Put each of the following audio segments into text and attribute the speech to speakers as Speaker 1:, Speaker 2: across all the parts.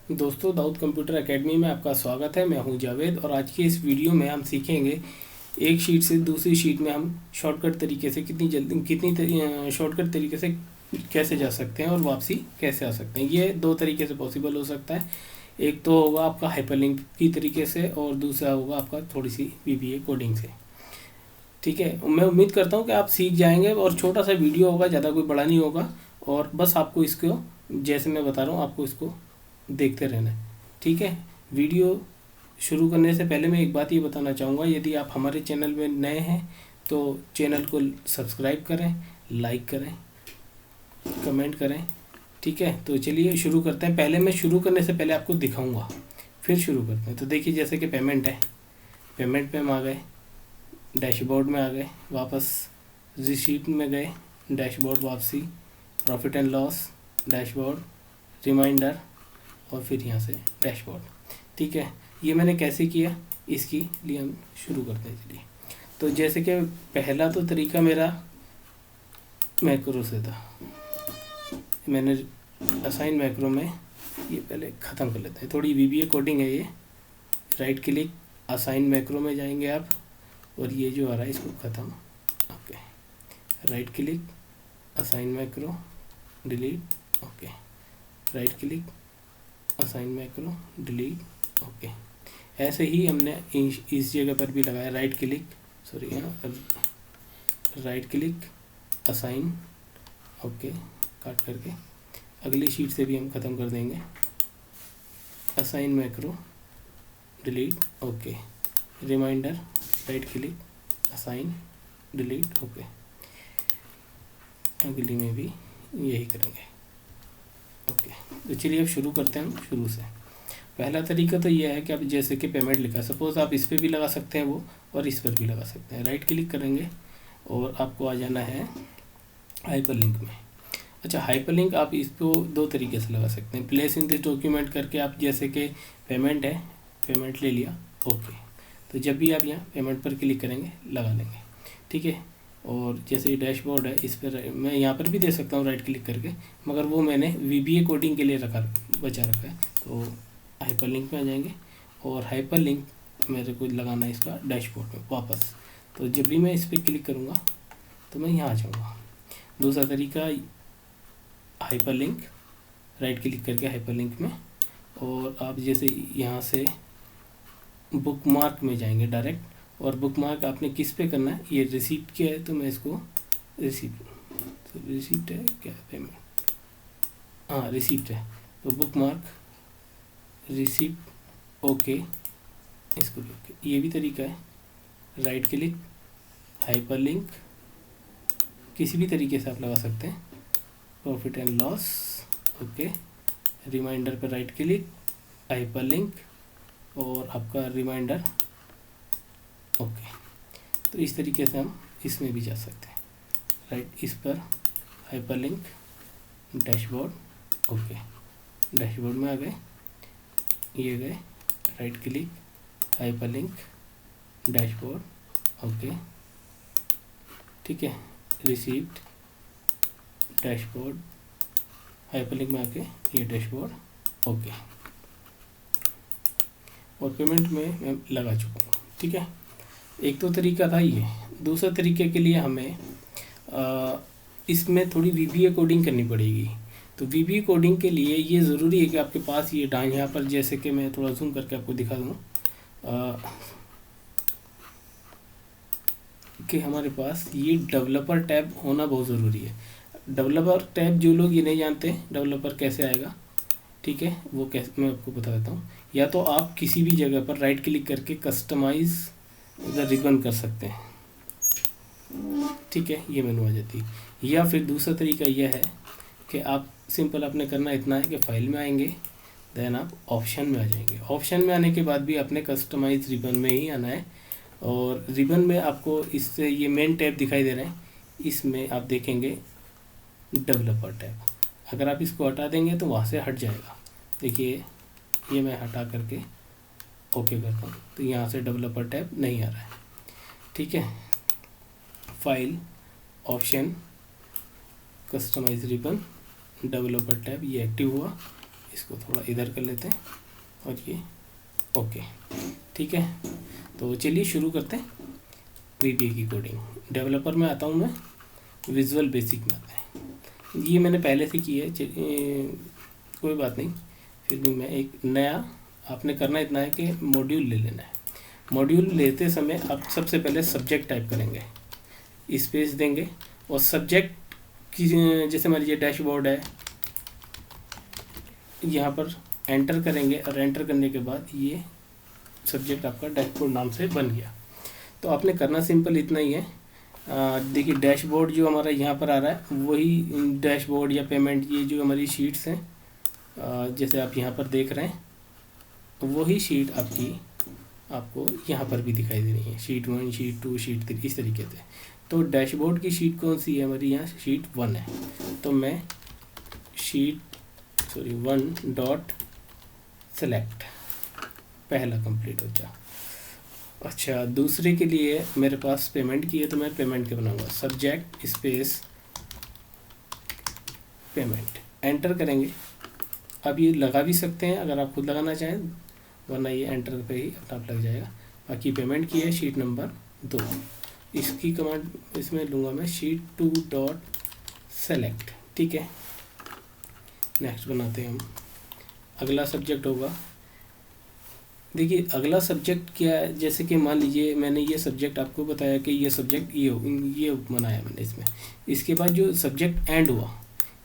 Speaker 1: दोस्तों, Dawood computer academy में आपका स्वागत है। मैं हूं जावेद और आज की इस वीडियो में हम सीखेंगे एक शीट से दूसरी शीट में हम शॉर्टकट तरीके से शॉर्टकट तरीके से कैसे जा सकते हैं और वापसी कैसे आ सकते हैं। ये दो तरीके से पॉसिबल हो सकता है। एक तो होगा आपका हाइपरलिंक की तरीके से और दूसरा होगा आपका थोड़ी सी VBA कोडिंग से। ठीक है, मैं उम्मीद करता हूँ कि आप सीख जाएंगे और छोटा सा वीडियो होगा, ज़्यादा कोई बड़ा नहीं होगा और बस आपको इसको जैसे मैं बता रहा हूँ आपको इसको देखते रहना है। ठीक है, वीडियो शुरू करने से पहले मैं एक बात ये बताना चाहूँगा, यदि आप हमारे चैनल में नए हैं तो चैनल को सब्सक्राइब करें, लाइक करें, कमेंट करें। ठीक है, तो चलिए शुरू करते हैं। पहले मैं शुरू करने से पहले आपको दिखाऊंगा, फिर शुरू करते हैं। तो देखिए, जैसे कि पेमेंट है, पेमेंट पे हम आ गए, डैशबोर्ड में आ गए, वापस रिसीट में गए, डैशबोर्ड वापसी, profit and loss, dashboard, reminder और फिर यहाँ से डैशबोर्ड। ठीक है, ये मैंने कैसे किया इसकी लिए हम शुरू करते हैं। चलिए, तो जैसे कि पहला तो तरीका मेरा मैक्रो से था, मैंने असाइन मैक्रो में ये पहले ख़त्म कर लेते हैं। थोड़ी VBA कोडिंग है ये। राइट क्लिक, असाइन मैक्रो में जाएंगे आप और ये जो आ रहा है इसको ख़त्म। Okay, right click, assign macro, delete. Okay, right click, assign macro, delete. Okay, ऐसे ही हमने इस जगह पर भी लगाया। राइट क्लिक, सॉरी यहाँ राइट क्लिक, असाइन। ओके, काट करके अगली शीट से भी हम ख़त्म कर देंगे। Assign macro, delete. Okay, reminder, right click, assign, delete. Okay, अगली में भी यही करेंगे। ओके, तो चलिए अब शुरू करते हैं हम शुरू से। पहला तरीका तो यह है कि आप जैसे कि पेमेंट लिखा, सपोज़ आप इस पर भी लगा सकते हैं वो और इस पर भी लगा सकते हैं। राइट क्लिक करेंगे और आपको आ जाना है हाइपरलिंक में। अच्छा, हाइपरलिंक आप इसको दो तरीके से लगा सकते हैं। प्लेस इन दिस डॉक्यूमेंट करके आप जैसे कि पेमेंट है, पेमेंट ले लिया। ओके, तो जब भी आप यहाँ पेमेंट पर क्लिक करेंगे लगा लेंगे। ठीक है, और जैसे ये डैशबोर्ड है, इस पर मैं यहाँ पर भी दे सकता हूँ राइट क्लिक करके, मगर वो मैंने VBA कोडिंग के लिए बचा रखा है। तो हाइपरलिंक में आ जाएंगे और हाइपरलिंक मेरे को लगाना है इसका डैशबोर्ड में वापस। तो जब भी मैं इस पर क्लिक करूँगा तो मैं यहाँ आ जाऊँगा। दूसरा तरीका हाइपरलिंक, राइट क्लिक करके हाइपरलिंक में, और आप जैसे यहाँ से बुकमार्क में जाएंगे डायरेक्ट। और बुकमार्क आपने किस पे करना है, ये रिसीप्ट क्या है तो मैं इसको रिसीप्ट, तो रिसीप्ट है क्या है, पेमेंट, हाँ रिसीप्ट है, तो बुकमार्क रिसीप्ट। ओके, इसको भी ओके। ये भी तरीका है, राइट क्लिक, हाइपरलिंक, किसी भी तरीके से आप लगा सकते हैं, profit and loss. Okay, reminder पर राइट क्लिक, हाइपरलिंक और आपका रिमाइंडर। ओके, तो इस तरीके से हम इसमें भी जा सकते हैं। राइट, इस पर हाइपरलिंक, डैशबोर्ड। ओके, डैशबोर्ड में आ गए, ये गए, right click, hyperlink, dashboard. Okay, ठीक है, रिसीप्ट, डैशबोर्ड, हाइपरलिंक में आके ये डैशबोर्ड। ओके, और पेमेंट में मैं लगा चुका हूँ। ठीक है, एक तो तरीका था ये। दूसरा तरीके के लिए हमें इसमें थोड़ी VBA कोडिंग करनी पड़ेगी। तो VBA कोडिंग के लिए ये ज़रूरी है कि आपके पास ये यहाँ पर, जैसे कि मैं थोड़ा जूम करके आपको दिखा दूँ कि हमारे पास ये डेवलपर टैब होना बहुत ज़रूरी है। डेवलपर टैब, जो लोग ये नहीं जानते डेवलपर कैसे आएगा, ठीक है, वो कैसे मैं आपको बता देता हूँ। या तो आप किसी भी जगह पर राइट क्लिक करके कस्टमाइज़ द रिबन कर सकते हैं। ठीक है, ये मेनू आ जाती है। या फिर दूसरा तरीका यह है कि आप सिंपल आपने करना इतना है कि फाइल में आएंगे, देन आप ऑप्शन में आ जाएंगे। ऑप्शन में आने के बाद भी आपने कस्टमाइज रिबन में ही आना है। और रिबन में आपको इससे ये मेन टैब दिखाई दे रहे हैं, इसमें आप देखेंगे डेवलपर टैब। अगर आप इसको हटा देंगे तो वहाँ से हट जाएगा। देखिए, ये मैं हटा करके ओके करता हूँ तो यहाँ से डेवलपर टैब नहीं आ रहा है। ठीक है, file, option, customize ribbon, developer tab, ये एक्टिव हुआ। इसको थोड़ा इधर कर लेते हैं और ये ओके, ठीक है। तो चलिए शुरू करते हैं VBA की कोडिंग। डेवलपर में आता हूँ मैं, विजुअल बेसिक में आता है। ये मैंने पहले से की है, कोई बात नहीं, फिर भी मैं एक नया, आपने करना इतना है कि मॉड्यूल ले लेना है। मॉड्यूल लेते समय आप सबसे पहले सब्जेक्ट टाइप करेंगे, स्पेस देंगे और सब्जेक्ट की, जैसे मान लीजिए डैशबोर्ड है, यहाँ पर एंटर करेंगे और एंटर करने के बाद ये सब्जेक्ट आपका डैशबोर्ड नाम से बन गया। तो आपने करना सिंपल इतना ही है। देखिए डैशबोर्ड जो हमारा यहाँ पर आ रहा है वही डैशबोर्ड या पेमेंट, ये जो हमारी शीट्स हैं, जैसे आप यहाँ पर देख रहे हैं, वही शीट आपको यहाँ पर भी दिखाई दे रही है, शीट 1, शीट 2, शीट 3, इस तरीके से। तो डैशबोर्ड की शीट कौन सी है हमारी, यहाँ शीट 1 है। तो मैं शीट 1 डॉट सेलेक्ट, पहला कंप्लीट हो जाए। अच्छा, दूसरे के लिए मेरे पास पेमेंट की है, तो मैं पेमेंट के बनाऊंगा, सब्जेक्ट स्पेस पेमेंट, एंटर करेंगे। अब ये लगा भी सकते हैं अगर आप खुद लगाना चाहें, वरना ये एंटर पे ही अपना आप लग जाएगा। बाकी पेमेंट की है शीट नंबर 2, इसकी कमांड इसमें लूँगा मैं शीट 2 डॉट सेलेक्ट, ठीक है। नेक्स्ट बनाते हैं हम, अगला सब्जेक्ट होगा। देखिए अगला सब्जेक्ट क्या है, जैसे कि मान लीजिए मैंने ये सब्जेक्ट आपको बताया कि ये सब्जेक्ट ये बनाया मैंने इसमें, इसके बाद जो सब्जेक्ट एंड हुआ,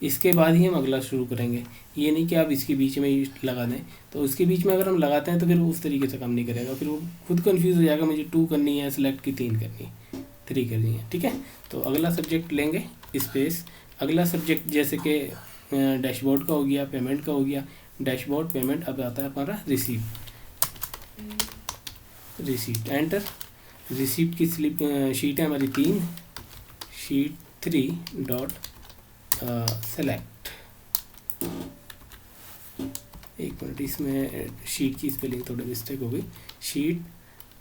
Speaker 1: इसके बाद ही हम अगला शुरू करेंगे। ये नहीं कि आप इसके बीच में ही लगा दें, तो उसके बीच में अगर हम लगाते हैं तो फिर वो उस तरीके से काम नहीं करेगा, फिर वो खुद कंफ्यूज हो जाएगा, मुझे 2 करनी है सेलेक्ट की, 3 करनी है, 3 करनी है, ठीक है। तो अगला सब्जेक्ट लेंगे स्पेस, अगला सब्जेक्ट जैसे कि डैशबोर्ड का हो गया, पेमेंट का हो गया, डैशबोर्ड पेमेंट, अब आता है हमारा रिसीप्ट, एंटर। रिसीप्ट की स्लिप शीट है हमारी 3, शीट 3 डॉट सेलेक्ट। एक मिनट, इसमें शीट की स्पेलिंग थोड़ी मिस्टेक हो गई, शीट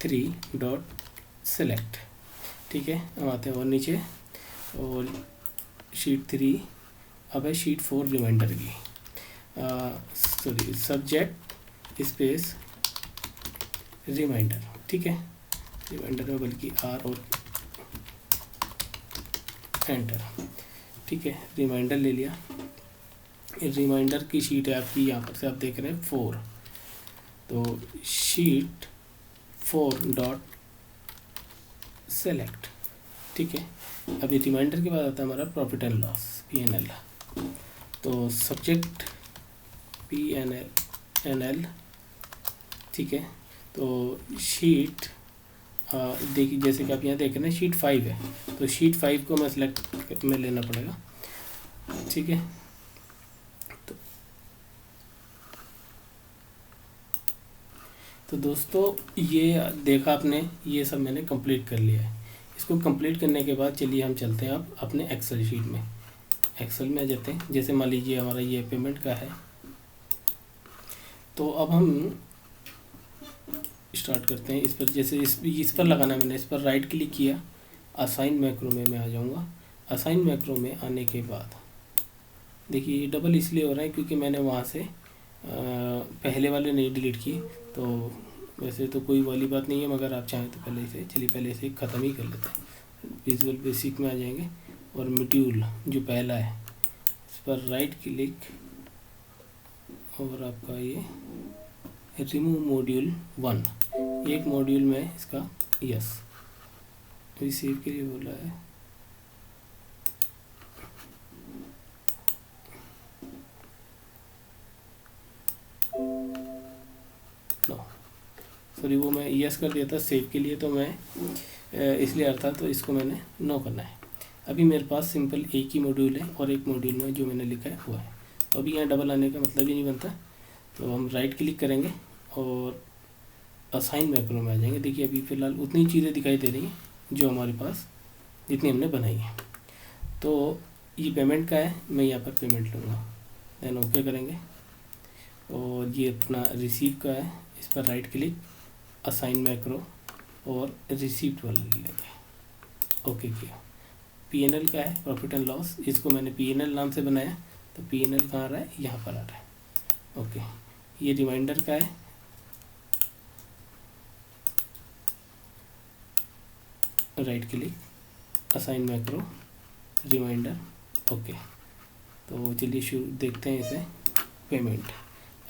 Speaker 1: 3 डॉट सेलेक्ट, ठीक है। अब आते हैं और नीचे, और शीट 3 अब है शीट 4 रिमाइंडर की, सब्जेक्ट स्पेस रिमाइंडर, ठीक है। रिमाइंडर में बल्कि R और एंटर, ठीक है। रिमाइंडर ले लिया, रिमाइंडर की शीट है आपकी, यहाँ पर से आप देख रहे हैं 4, तो शीट 4 डॉट सेलेक्ट, ठीक है। अभी रिमाइंडर के बाद आता है हमारा प्रॉफिट एंड लॉस, P&L। तो सब्जेक्ट P&L, ठीक है। तो शीट देखिए, जैसे कि आप यहाँ देख रहे हैं शीट 5 है, तो शीट 5 को मैं सेलेक्ट में लेना पड़ेगा, ठीक है। तो दोस्तों ये देखा आपने, ये सब मैंने कंप्लीट कर लिया है। इसको कंप्लीट करने के बाद चलिए हम चलते हैं अब अपने एक्सेल शीट में। एक्सेल में जाते हैं, जैसे मान लीजिए हमारा ये पेमेंट का है, तो अब हम स्टार्ट करते हैं। इस पर जैसे इस पर लगाना है, मैंने इस पर राइट क्लिक किया, असाइन मैक्रो में मैं आ जाऊंगा। असाइन मैक्रो में आने के बाद देखिए डबल इसलिए हो रहा है क्योंकि मैंने वहाँ से पहले वाले नहीं डिलीट किए, तो वैसे तो कोई वाली बात नहीं है, मगर आप चाहें तो पहले से ख़त्म ही कर लेते हैं। विजुअल बेसिक में आ जाएंगे और मॉड्यूल जो पहला है इस पर राइट क्लिक, और आपका ये रिमूव मॉड्यूल 1, एक मॉड्यूल में इसका यस अभी सेव के लिए बोला है, सॉरी वो मैं यस कर दिया था सेव के लिए, तो मैं इसलिए आ रहा था, तो इसको मैंने नो करना है। अभी मेरे पास सिंपल एक ही मॉड्यूल है और एक मॉड्यूल में जो मैंने लिखा है वो है, तो अभी यहाँ डबल आने का मतलब ही नहीं बनता। तो हम राइट क्लिक करेंगे और असाइन मैक्रो में आ जाएंगे। देखिए अभी फ़िलहाल उतनी चीज़ें दिखाई दे रही हैं जो हमारे पास जितनी हमने बनाई है। तो ये पेमेंट का है, मैं यहाँ पर पेमेंट लूँगा, देन ओके करेंगे। और ये अपना रिसीव का है, इस पर राइट क्लिक, असाइन मैक्रो और रिसीप्ट वाला ले लेंगे, ओके किया। P&L का है प्रॉफिट एंड लॉस, इसको मैंने P&L नाम से बनाया, तो P&L कहाँ आ रहा है, यहाँ पर आ रहा है, ओके, ये रिमाइंडर का है। Right click, assign macro, reminder, okay. तो चलिए शुरू देखते हैं इसे। पेमेंट,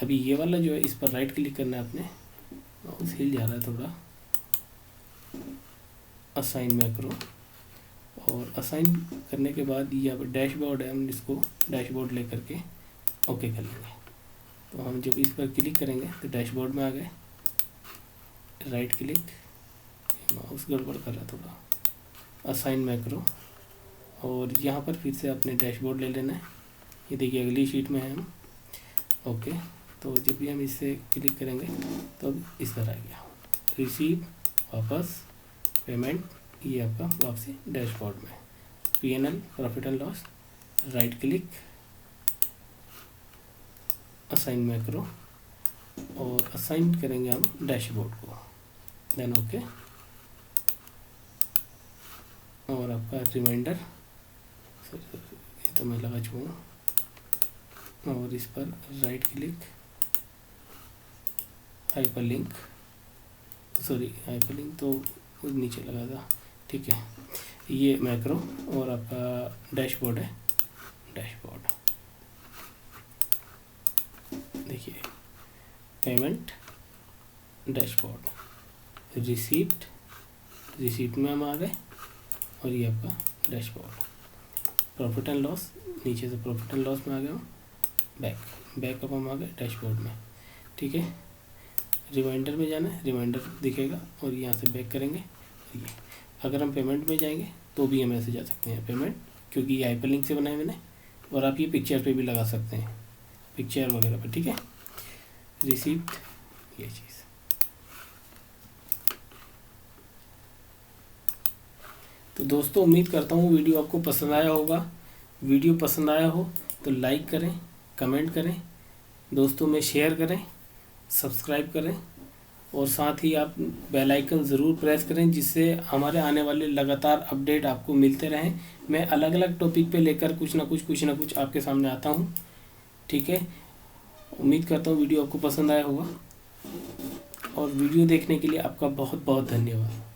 Speaker 1: अभी ये वाला जो है इस पर राइट क्लिक करना है आपने, माउस हिल जा रहा है थोड़ा। असाइन मैक्रो, और असाइन करने के बाद यहाँ पर डैशबोर्ड है, हम इसको डैशबोर्ड ले करके ओके कर लेंगे। तो हम जब इस पर क्लिक करेंगे तो डैशबोर्ड में आ गए। राइट क्लिक, माउस गड़बड़ कर रहा है थोड़ा। असाइन मैक्रो, और यहाँ पर फिर से अपने डैशबोर्ड ले लेना है। ये देखिए अगली शीट में है हम, ओके। तो जब भी हम इससे क्लिक करेंगे तो अब इस तरह आ गया, रिसीव, वापस, पेमेंट, ये आपका वापसी डैशबोर्ड में। P&L, profit and loss, right click, assign macro, और असाइन करेंगे हम डैशबोर्ड को, देन ओके। और आपका रिमाइंडर, ये तो मैं लगा चुका हूँ, और इस पर right click, hyperlink, sorry hyperlink तो नीचे लगा था, ठीक है। ये मैक्रो और आपका डैशबोर्ड है, डैशबोर्ड देखिए, पेमेंट, डैशबोर्ड, रिसीप्ट, रिसीप्ट में हम आ गए, और ये आपका डैशबोर्ड। प्रॉफिट एंड लॉस, नीचे से प्रॉफिट एंड लॉस में आ गए हम, बैक अब हम आ गए डैशबोर्ड में, ठीक है। रिमाइंडर में जाना है, रिमाइंडर दिखेगा, और यहाँ से बैक करेंगे। ये अगर हम पेमेंट में जाएंगे तो भी हम ऐसे जा सकते हैं पेमेंट, क्योंकि ये हाइपरलिंक से बनाए मैंने, और आप ये पिक्चर पे भी लगा सकते हैं, पिक्चर वगैरह पे, ठीक है। रिसीप्ट, ये चीज़। तो दोस्तों उम्मीद करता हूँ वीडियो आपको पसंद आया होगा। वीडियो पसंद आया हो तो लाइक करें, कमेंट करें, दोस्तों में शेयर करें, सब्सक्राइब करें, और साथ ही आप बेल आइकन ज़रूर प्रेस करें, जिससे हमारे आने वाले लगातार अपडेट आपको मिलते रहें। मैं अलग अलग टॉपिक पे लेकर कुछ ना कुछ आपके सामने आता हूँ, ठीक है। उम्मीद करता हूँ वीडियो आपको पसंद आया होगा, और वीडियो देखने के लिए आपका बहुत बहुत धन्यवाद।